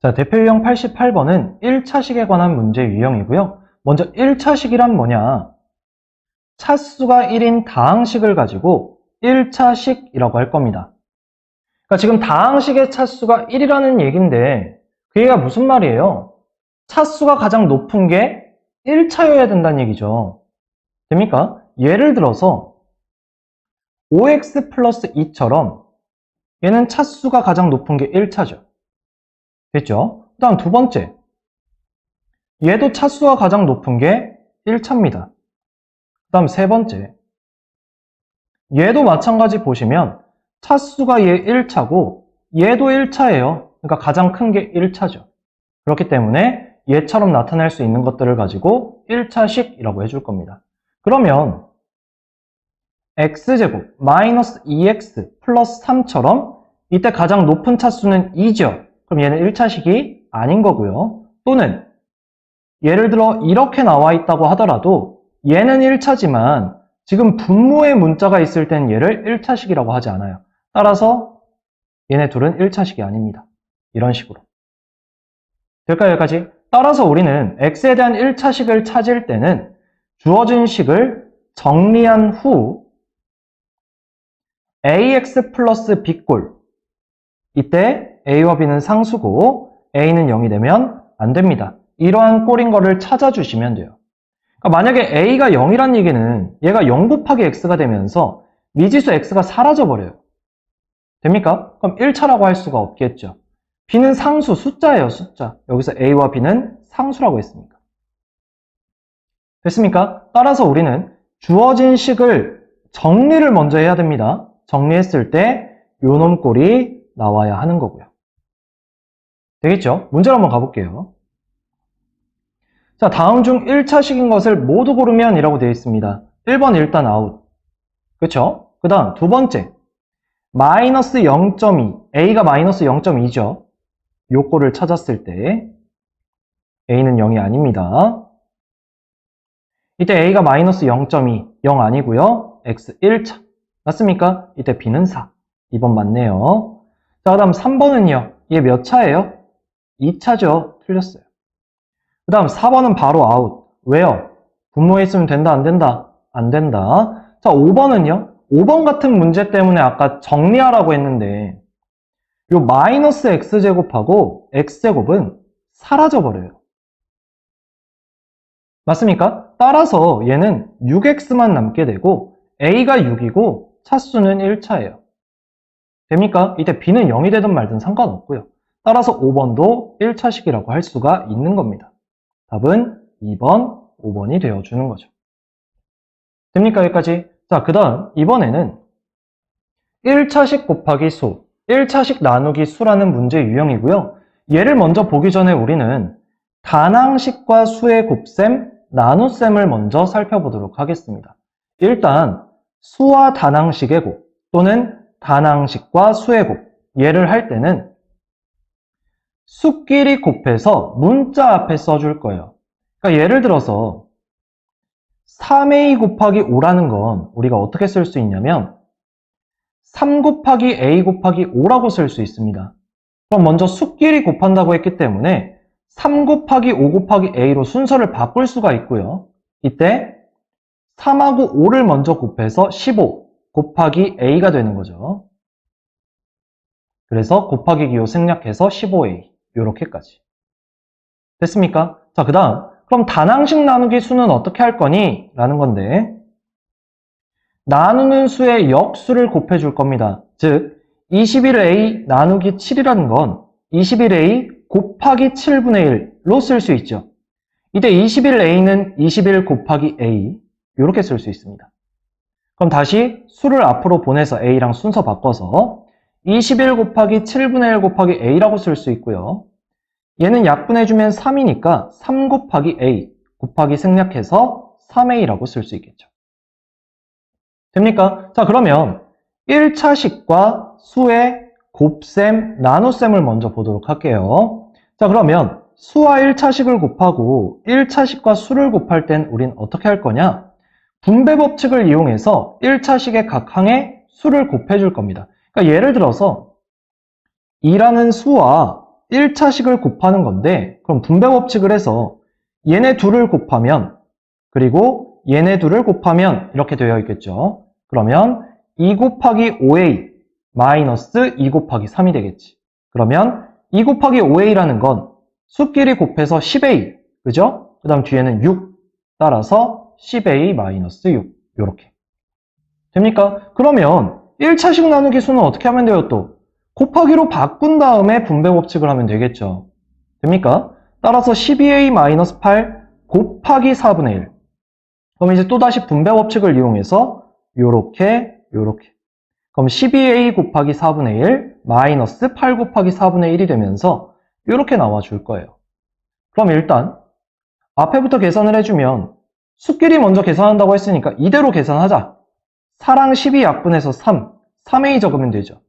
자, 대표 유형 88번은 1차식에 관한 문제 유형이고요. 먼저 1차식이란 뭐냐? 차수가 1인 다항식을 가지고 1차식이라고 할 겁니다. 그러니까 지금 다항식의 차수가 1이라는 얘기인데 그 얘기가 무슨 말이에요? 차수가 가장 높은 게 1차여야 된다는 얘기죠. 됩니까? 예를 들어서 5x 플러스 2처럼 얘는 차수가 가장 높은 게 1차죠. 됐죠? 그 다음 두 번째, 얘도 차수가 가장 높은 게 1차입니다. 그 다음 세 번째, 얘도 마찬가지 보시면 차수가 얘 1차고 얘도 1차예요. 그러니까 가장 큰 게 1차죠. 그렇기 때문에 얘처럼 나타낼 수 있는 것들을 가지고 1차식이라고 해줄 겁니다. 그러면 x제곱 마이너스 2x 플러스 3처럼 이때 가장 높은 차수는 2죠. 그럼 얘는 1차식이 아닌 거고요. 또는 예를 들어 이렇게 나와 있다고 하더라도 얘는 1차지만 지금 분모의 문자가 있을 땐 얘를 1차식이라고 하지 않아요. 따라서 얘네 둘은 1차식이 아닙니다. 이런 식으로. 될까요? 여기까지? 따라서 우리는 x에 대한 1차식을 찾을 때는 주어진 식을 정리한 후 ax 플러스 b꼴, 이때 a와 b는 상수고 a는 0이 되면 안 됩니다. 이러한 꼴인 거를 찾아주시면 돼요. 그러니까 만약에 a가 0이란 얘기는 얘가 0 곱하기 x가 되면서 미지수 x가 사라져버려요. 됩니까? 그럼 1차라고 할 수가 없겠죠. b는 상수, 숫자예요, 숫자. 여기서 a와 b는 상수라고 했으니까. 됐습니까? 따라서 우리는 주어진 식을 정리를 먼저 해야 됩니다. 정리했을 때 요놈 꼴이 나와야 하는 거고요. 되겠죠? 문제로 한번 가볼게요. 자, 다음 중 1차식인 것을 모두 고르면 이라고 되어 있습니다. 1번 일단 아웃. 그쵸? 그 다음 두 번째, 마이너스 0.2, a가 마이너스 0.2죠. 요 꼴을 찾았을 때 a는 0이 아닙니다. 이때 a가 마이너스 0.2, 0 아니고요. x 1차. 맞습니까? 이때 b는 4. 2번 맞네요. 자, 그 다음 3번은요. 얘 몇 차예요? 2차죠. 틀렸어요. 그 다음 4번은 바로 아웃. 왜요? 분모에 있으면 된다, 안 된다? 안 된다. 자, 5번은요. 5번 같은 문제 때문에 아까 정리하라고 했는데 요 마이너스 x제곱하고 x제곱은 사라져버려요. 맞습니까? 따라서 얘는 6x만 남게 되고 a가 6이고 차수는 1차예요. 됩니까? 이때 b는 0이 되든 말든 상관없고요. 따라서 5번도 1차식이라고 할 수가 있는 겁니다. 답은 2번, 5번이 되어주는 거죠. 됩니까? 여기까지? 자, 그 다음 이번에는 1차식 곱하기 수, 1차식 나누기 수라는 문제 유형이고요. 얘를 먼저 보기 전에 우리는 단항식과 수의 곱셈, 나눗셈을 먼저 살펴보도록 하겠습니다. 일단 수와 단항식의 곱 또는 단항식과 수의 곱, 얘를 할 때는 수끼리 곱해서 문자 앞에 써줄 거예요. 그러니까 예를 들어서 3a 곱하기 5라는 건 우리가 어떻게 쓸 수 있냐면 3 곱하기 a 곱하기 5라고 쓸 수 있습니다. 그럼 먼저 수끼리 곱한다고 했기 때문에 3 곱하기 5 곱하기 a로 순서를 바꿀 수가 있고요. 이때 3하고 5를 먼저 곱해서 15 곱하기 a가 되는 거죠. 그래서 곱하기 기호 생략해서 15a 요렇게까지. 됐습니까? 자, 그 다음 그럼 단항식 나누기 수는 어떻게 할 거니? 라는 건데 나누는 수의 역수를 곱해줄 겁니다. 즉 21a 나누기 7이라는 건 21a 곱하기 7분의 1로 쓸 수 있죠. 이때 21a는 21 곱하기 a 이렇게 쓸 수 있습니다. 그럼 다시 수를 앞으로 보내서 a랑 순서 바꿔서 21 곱하기 7분의 1 곱하기 a라고 쓸 수 있고요. 얘는 약분해주면 3이니까 3 곱하기 a 곱하기 생략해서 3a라고 쓸 수 있겠죠. 됩니까? 자, 그러면 1차식과 수의 곱셈, 나눗셈을 먼저 보도록 할게요. 자, 그러면 수와 1차식을 곱하고 1차식과 수를 곱할 땐 우린 어떻게 할 거냐? 분배 법칙을 이용해서 1차식의 각 항에 수를 곱해줄 겁니다. 그러니까 예를 들어서 2라는 수와 1차식을 곱하는 건데, 그럼 분배 법칙을 해서 얘네 둘을 곱하면, 그리고 얘네 둘을 곱하면 이렇게 되어 있겠죠. 그러면 2 곱하기 5a 마이너스 2 곱하기 3이 되겠지. 그러면 2 곱하기 5a라는 건 수끼리 곱해서 10a, 그죠? 그 다음 뒤에는 6, 따라서 10a 마이너스 6, 요렇게. 됩니까? 그러면 1차식 나누기 수는 어떻게 하면 돼요, 또? 곱하기로 바꾼 다음에 분배 법칙을 하면 되겠죠. 됩니까? 따라서 12a 마이너스 8 곱하기 4분의 1. 그럼 이제 또다시 분배 법칙을 이용해서 요렇게. 그럼 12a 곱하기 4분의 1 마이너스 8 곱하기 4분의 1이 되면서 요렇게 나와줄 거예요. 그럼 일단 앞에부터 계산을 해주면 수끼리 먼저 계산한다고 했으니까 이대로 계산하자. 4랑 12 약분해서 3, 3a 적으면 되죠.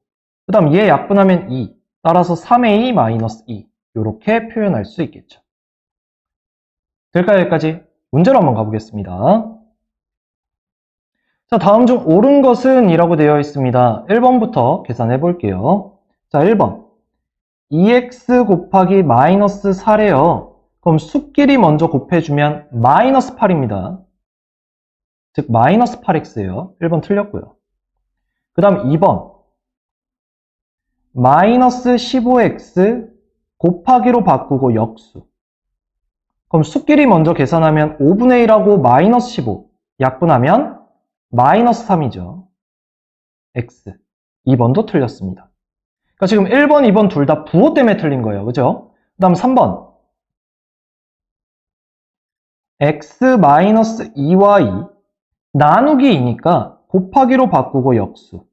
그 다음 얘 약분하면 2, 따라서 3a 마이너스 2 요렇게 표현할 수 있겠죠. 될까요? 여기까지? 문제로 한번 가보겠습니다. 자, 다음 중 옳은 것은 이라고 되어 있습니다. 1번부터 계산해 볼게요. 자, 1번 2x 곱하기 마이너스 4래요. 그럼 수끼리 먼저 곱해주면 마이너스 8입니다. 즉 마이너스 8x예요. 1번 틀렸고요. 그 다음 2번 마이너스 15x 곱하기로 바꾸고 역수. 그럼 수끼리 먼저 계산하면 5분의 1하고 마이너스 15 약분하면 마이너스 3이죠. x. 2번도 틀렸습니다. 그러니까 지금 1번, 2번 둘 다 부호 때문에 틀린 거예요. 그죠? 그 다음 3번 x-2y 나누기 2니까 곱하기로 바꾸고 역수.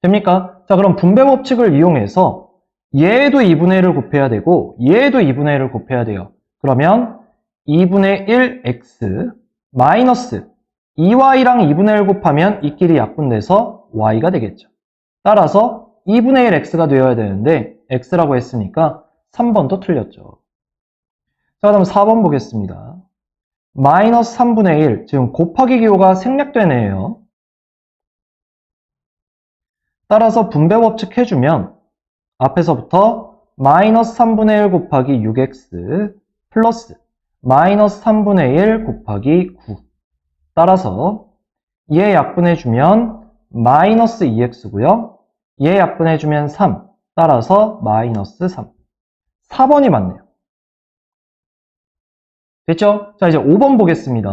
됩니까? 자, 그럼 분배 법칙을 이용해서 얘도 2분의 1을 곱해야 되고 얘도 2분의 1을 곱해야 돼요. 그러면 2분의 1x 마이너스 2y랑 2분의 1 곱하면 이끼리 약분돼서 y가 되겠죠. 따라서 2분의 1 x가 되어야 되는데 x라고 했으니까 3번도 틀렸죠. 자, 그럼 4번 보겠습니다. 마이너스 3분의 1, 지금 곱하기 기호가 생략되네요. 따라서 분배 법칙 해주면 앞에서부터 마이너스 3분의 1 곱하기 6x 플러스 마이너스 3분의 1 곱하기 9. 따라서 얘 약분해주면 마이너스 2x고요. 얘 약분해주면 3. 따라서 마이너스 3. 4번이 맞네요. 됐죠? 자, 이제 5번 보겠습니다.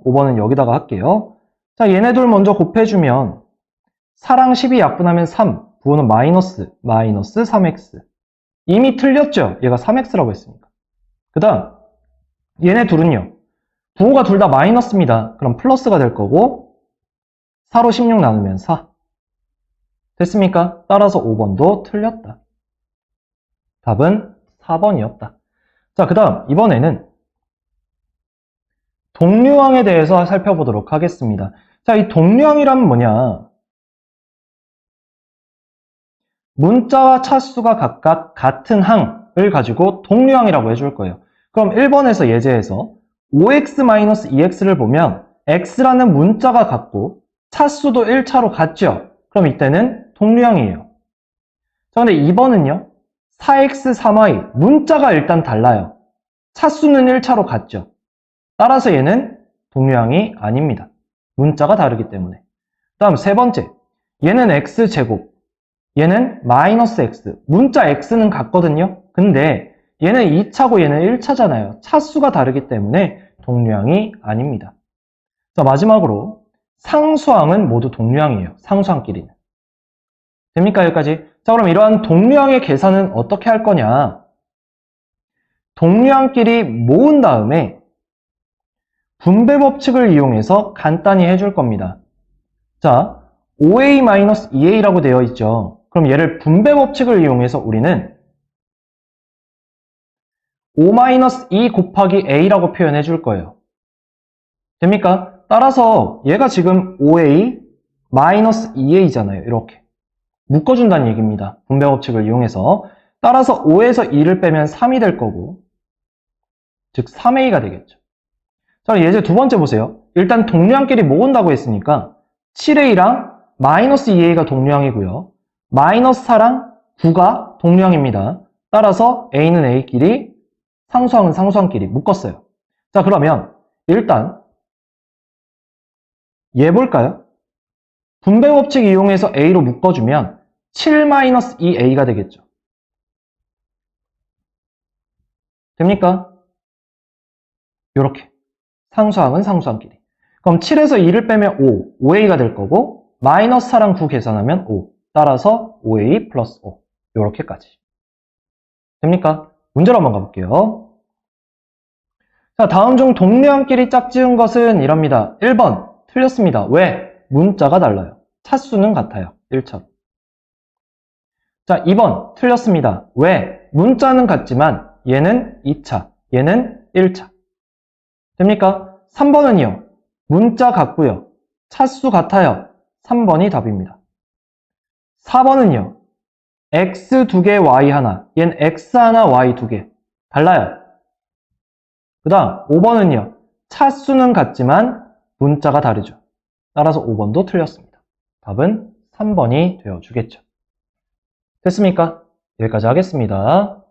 5번은 여기다가 할게요. 자, 얘네들 먼저 곱해주면 4랑 12 약분하면 3. 부호는 마이너스 3x. 이미 틀렸죠? 얘가 3x라고 했으니까. 그 다음 얘네 둘은요. 부호가 둘 다 마이너스입니다. 그럼 플러스가 될 거고 4로 16 나누면 4. 됐습니까? 따라서 5번도 틀렸다. 답은 4번이었다. 자, 그 다음 이번에는 동류항에 대해서 살펴보도록 하겠습니다. 자, 이 동류항이란 뭐냐? 문자와 차수가 각각 같은 항을 가지고 동류항이라고 해줄 거예요. 그럼 1번에서 예제에서 5x-2x를 보면 x라는 문자가 같고 차수도 1차로 같죠? 그럼 이때는 동류항이에요. 자, 근데 2번은요. 4x, 3y 문자가 일단 달라요. 차수는 1차로 같죠? 따라서 얘는 동류항이 아닙니다. 문자가 다르기 때문에. 다음 세 번째, 얘는 x제곱, 얘는 마이너스 x. 문자 x는 같거든요. 근데 얘는 2차고 얘는 1차잖아요. 차수가 다르기 때문에 동류항이 아닙니다. 자, 마지막으로 상수항은 모두 동류항이에요. 상수항끼리는. 됩니까? 여기까지? 자, 그럼 이러한 동류항의 계산은 어떻게 할 거냐? 동류항끼리 모은 다음에 분배 법칙을 이용해서 간단히 해줄 겁니다. 자, 5a-2a라고 되어 있죠. 그럼 얘를 분배 법칙을 이용해서 우리는 5-2 곱하기 a라고 표현해 줄 거예요. 됩니까? 따라서 얘가 지금 5a-2a잖아요. 이렇게 묶어준다는 얘기입니다. 분배 법칙을 이용해서. 따라서 5에서 2를 빼면 3이 될 거고, 즉 3a가 되겠죠. 자, 예제 두 번째 보세요. 일단 동류항끼리 모은다고 했으니까 7a랑 마이너스 2a가 동류항이고요. 마이너스 4랑 9가 동류항입니다. 따라서 A는 A끼리, 상수항은 상수항끼리 묶었어요. 자, 그러면 일단 얘 볼까요? 분배 법칙 이용해서 A로 묶어주면 7-2A가 되겠죠. 됩니까? 요렇게. 상수항은 상수항끼리. 그럼 7에서 2를 빼면 5, 5A가 될 거고 마이너스 4랑 9 계산하면 5. 따라서 5A 플러스 5. 요렇게까지. 됩니까? 문제로 한번 가볼게요. 자, 다음 중 동류항끼리 짝지은 것은 이럽니다. 1번 틀렸습니다. 왜? 문자가 달라요. 차수는 같아요. 1차로. 자, 2번 틀렸습니다. 왜? 문자는 같지만 얘는 2차, 얘는 1차. 됩니까? 3번은요. 문자 같고요. 차수 같아요. 3번이 답입니다. 4번은요. x 2개, y 하나. 얘는 x 하나, y 2개. 달라요. 그 다음 5번은요. 차수는 같지만 문자가 다르죠. 따라서 5번도 틀렸습니다. 답은 3번이 되어주겠죠. 됐습니까? 여기까지 하겠습니다.